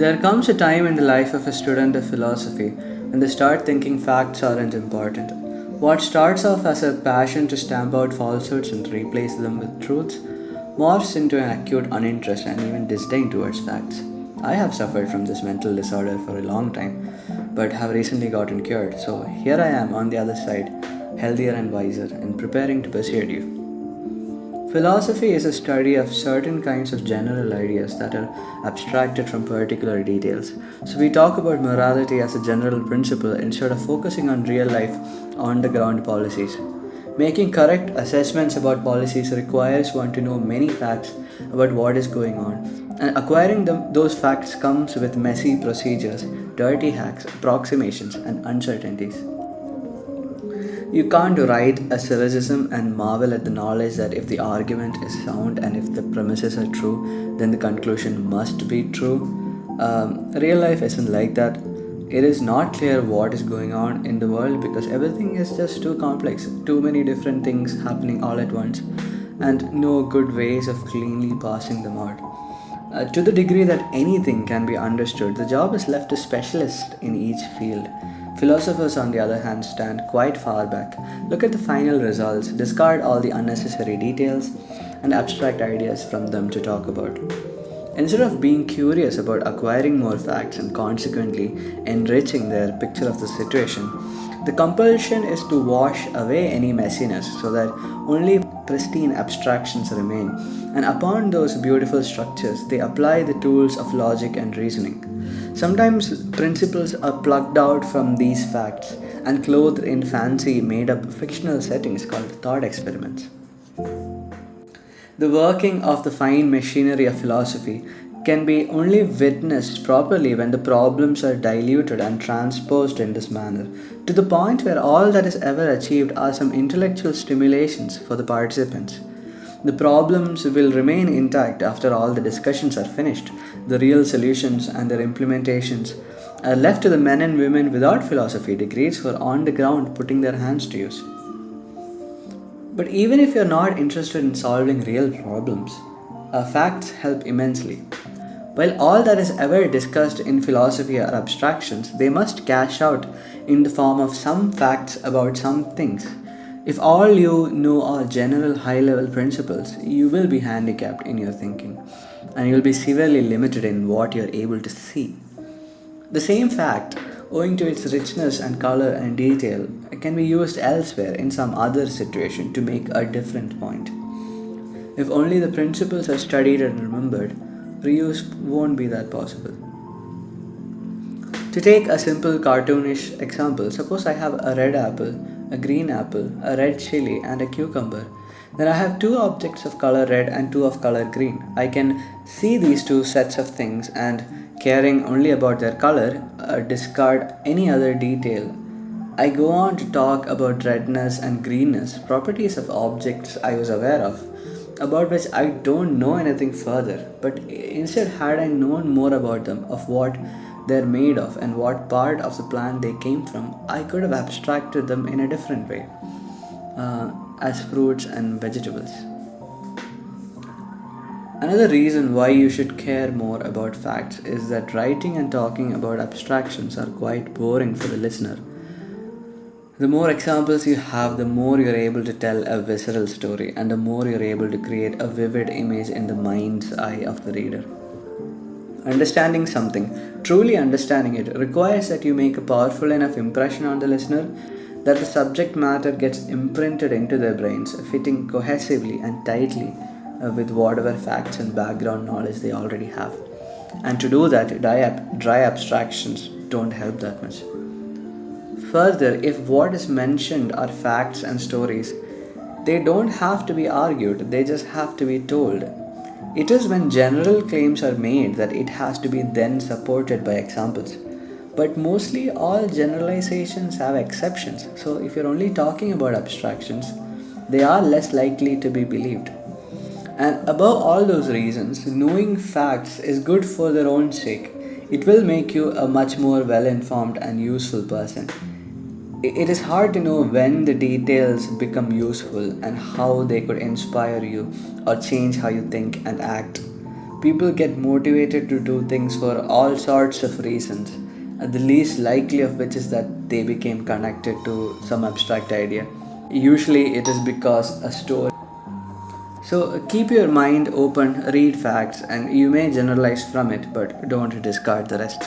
There comes a time in the life of a student of philosophy when they start thinking facts aren't important. What starts off as a passion to stamp out falsehoods and replace them with truths morphs into an acute uninterest and even disdain towards facts. I have suffered from this mental disorder for a long time, but have recently gotten cured. So here I am on the other side, healthier and wiser, and preparing to persuade you. Philosophy is a study of certain kinds of general ideas that are abstracted from particular details. So, we talk about morality as a general principle instead of focusing on real life, on the ground policies. Making correct assessments about policies requires one to know many facts about what is going on. And acquiring those facts comes with messy procedures, dirty hacks, approximations, and uncertainties. You can't write a syllogism and marvel at the knowledge that if the argument is sound and if the premises are true, then the conclusion must be true. Real life isn't like that. It is not clear what is going on in the world because everything is just too complex, too many different things happening all at once, and no good ways of cleanly passing them out. To the degree that anything can be understood, the job is left to specialists in each field. Philosophers, on the other hand, stand quite far back, look at the final results, discard all the unnecessary details and abstract ideas from them to talk about. Instead of being curious about acquiring more facts and consequently enriching their picture of the situation, the compulsion is to wash away any messiness so that only pristine abstractions remain, and upon those beautiful structures they apply the tools of logic and reasoning. Sometimes principles are plucked out from these facts and clothed in fancy made up fictional settings called thought experiments. The working of the fine machinery of philosophy can be only witnessed properly when the problems are diluted and transposed in this manner, to the point where all that is ever achieved are some intellectual stimulations for the participants. The problems will remain intact after all the discussions are finished. The real solutions and their implementations are left to the men and women without philosophy degrees who are on the ground putting their hands to use. But even if you're not interested in solving real problems, facts help immensely. While all that is ever discussed in philosophy are abstractions, they must cash out in the form of some facts about some things. If all you know are general high level principles, you will be handicapped in your thinking and you will be severely limited in what you are able to see. The same fact, owing to its richness and color and detail, can be used elsewhere in some other situation to make a different point. If only the principles are studied and remembered, reuse won't be that possible. To take a simple cartoonish example, suppose I have a red apple, a green apple, a red chili, and a cucumber. Then I have two objects of color red and two of color green. I can see these two sets of things and, caring only about their color, discard any other detail. I go on to talk about redness and greenness, properties of objects I was aware of, about which I don't know anything further, but instead, had I known more about them, of what they're made of and what part of the plant they came from, I could have abstracted them in a different way, as fruits and vegetables. Another reason why you should care more about facts is that writing and talking about abstractions are quite boring for the listener. The more examples you have, the more you're able to tell a visceral story, and the more you're able to create a vivid image in the mind's eye of the reader. Understanding something, truly understanding it, requires that you make a powerful enough impression on the listener that the subject matter gets imprinted into their brains, fitting cohesively and tightly with whatever facts and background knowledge they already have. And to do that, dry abstractions don't help that much. Further, if what is mentioned are facts and stories, they don't have to be argued, they just have to be told. It is when general claims are made that it has to be then supported by examples. But mostly all generalizations have exceptions, so if you're only talking about abstractions, they are less likely to be believed. And above all those reasons, knowing facts is good for their own sake. It will make you a much more well informed and useful person. It is hard to know when the details become useful and how they could inspire you or change how you think and act. People get motivated to do things for all sorts of reasons, and the least likely of which is that they became connected to some abstract idea. Usually, it is because a story. So, keep your mind open, read facts, and you may generalize from it, but don't discard the rest.